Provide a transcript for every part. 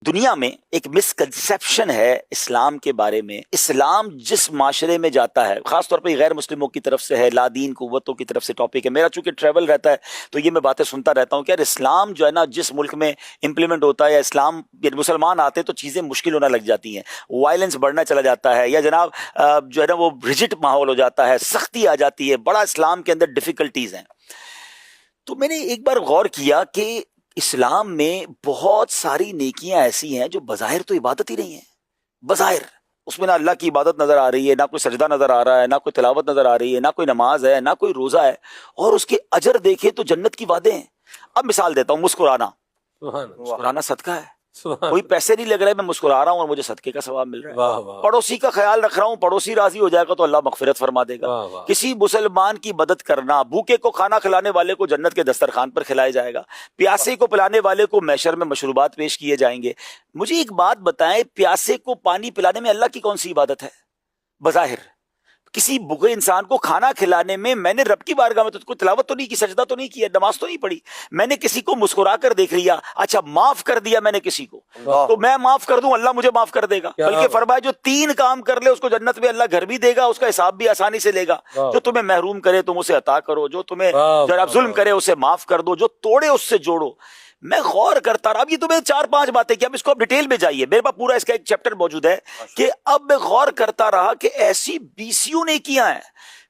دنیا میں ایک مسکنسیپشن ہے اسلام کے بارے میں. اسلام جس معاشرے میں جاتا ہے، خاص طور پہ غیر مسلموں کی طرف سے ہے، لادین قوتوں کی طرف سے ٹاپک ہے. میرا چونکہ ٹریول رہتا ہے تو یہ میں باتیں سنتا رہتا ہوں کہ یار اسلام جو ہے نا جس ملک میں امپلیمنٹ ہوتا ہے، یا اسلام مسلمان آتے تو چیزیں مشکل ہونا لگ جاتی ہیں، وائلنس بڑھنا چلا جاتا ہے، یا جناب جو ہے نا وہ رجٹ ماحول ہو جاتا ہے، سختی آ جاتی ہے، بڑا اسلام کے اندر ڈیفیکلٹیز ہیں. تو میں نے ایک بار غور کیا کہ اسلام میں بہت ساری نیکیاں ایسی ہیں جو بظاہر تو عبادت ہی نہیں ہیں. بظاہر اس میں نہ اللہ کی عبادت نظر آ رہی ہے، نہ کوئی سجدہ نظر آ رہا ہے، نہ کوئی تلاوت نظر آ رہی ہے، نہ کوئی نماز ہے، نہ کوئی روزہ ہے، اور اس کے اجر دیکھے تو جنت کی وعدے ہیں. اب مثال دیتا ہوں، مسکرانا صدقہ ہے. کوئی پیسے نہیں لگ رہے، میں مسکرا رہا ہوں اور مجھے صدقے کا ثواب مل رہا ہے. پڑوسی کا خیال رکھ رہا ہوں، پڑوسی راضی ہو جائے گا تو اللہ مغفرت فرما دے گا. کسی مسلمان کی مدد کرنا، بھوکے کو کھانا کھلانے والے کو جنت کے دسترخوان پر کھلایا جائے گا، پیاسے کو پلانے والے کو محشر میں مشروبات پیش کیے جائیں گے. مجھے ایک بات بتائیں، پیاسے کو پانی پلانے میں اللہ کی کون سی عبادت ہے؟ بظاہر کسی بھوکے انسان کو کھانا کھلانے میں میں نے رب کی بارگاہ میں تو کوئی تلاوت تو نہیں کی، سجدہ تو نہیں کیا، نماز تو نہیں پڑھی، میں نے کسی کو مسکرا کر دیکھ لیا، اچھا معاف کر دیا میں نے کسی کو، تو میں معاف کر دوں اللہ مجھے معاف کر دے گا. بلکہ فرمایا جو 3 کام کر لے اس کو جنت میں اللہ گھر بھی دے گا، اس کا حساب بھی آسانی سے لے گا. جو تمہیں محروم کرے تم اسے عطا کرو، جو تمہیں جناب ظلم کرے اسے معاف کر دو، جو توڑے اس سے جوڑو. میں غور کرتا رہا. اب یہ تو میں 4-5 باتیں کی، اب اس کو اب ڈیٹیل میں جائیے، میرے پاس پورا اس کا ایک چیپٹر موجود ہے کہ اب میں غور کرتا رہا کہ ایسی بیسیوں نیکیاں ہیں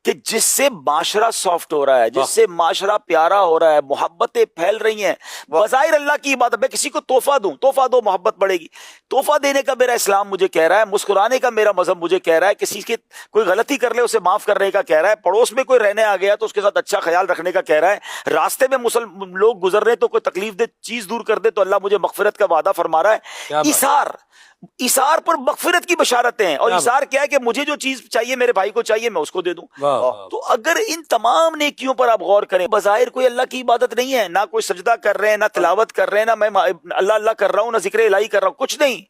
کہ جس سے معاشرہ سافٹ ہو رہا ہے، جس سے معاشرہ پیارا ہو رہا ہے، محبتیں پھیل رہی ہیں. بظاہر اللہ کی عبادت، میں کسی کو تحفہ دوں، تحفہ دو محبت بڑھے گی. تحفہ دینے کا میرا اسلام مجھے کہہ رہا ہے، مسکرانے کا میرا مذہب مجھے کہہ رہا ہے، کسی کی کوئی غلطی کر لے اسے معاف کرنے کا کہہ رہا ہے، پڑوس میں کوئی رہنے آ گیا تو اس کے ساتھ اچھا خیال رکھنے کا کہہ رہا ہے، راستے میں لوگ گزر رہے تو کوئی تکلیف دہ چیز دور کر دے تو اللہ مجھے مغفرت کا وعدہ فرما رہا ہے. ایثار پر مغفرت کی بشارتیں ہیں، اور ایثار کیا ہے کہ مجھے جو چیز چاہیے میرے بھائی کو چاہیے میں اس کو دے دوں. تو اگر ان تمام نیکیوں پر آپ غور کریں، بظاہر کوئی اللہ کی عبادت نہیں ہے، نہ کوئی سجدہ کر رہے ہیں، نہ تلاوت کر رہے ہیں، نہ میں اللہ اللہ کر رہا ہوں، نہ ذکر الہی کر رہا ہوں، کچھ نہیں،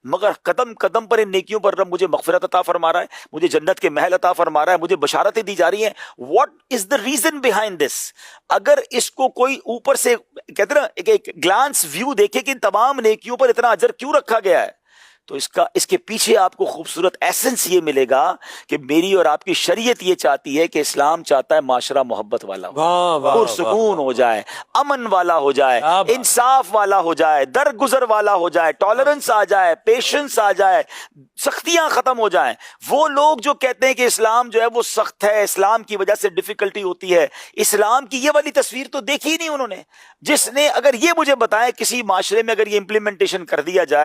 مگر قدم قدم پر ان نیکیوں پر رب مجھے مغفرت عطا فرما رہا ہے، مجھے جنت کے محل عطا فرما رہا ہے، مجھے بشارتیں دی جا رہی ہیں. What is the reason behind this? اگر اس کو کوئی اوپر سے کہتے ہیں نا ایک گلانس ویو دیکھے کہ ان تمام نیکیوں پر اتنا اجر کیوں رکھا گیا ہے، تو اس کے پیچھے آپ کو خوبصورت ایسنس یہ ملے گا کہ میری اور آپ کی شریعت یہ چاہتی ہے کہ اسلام چاہتا ہے معاشرہ محبت والا ہو، پرسکون ہو جائے، امن والا ہو جائے، انصاف والا ہو جائے، درگزر والا ہو جائے، ٹالرنس آ جائے، پیشنس آ جائے، سختیاں ختم ہو جائیں. وہ لوگ جو کہتے ہیں کہ اسلام جو ہے وہ سخت ہے، اسلام کی وجہ سے ڈیفیکلٹی ہوتی ہے، اسلام کی یہ والی تصویر تو دیکھی ہی نہیں انہوں نے. جس نے اگر یہ مجھے بتائے کسی معاشرے میں اگر یہ امپلیمنٹیشن کر دیا جائے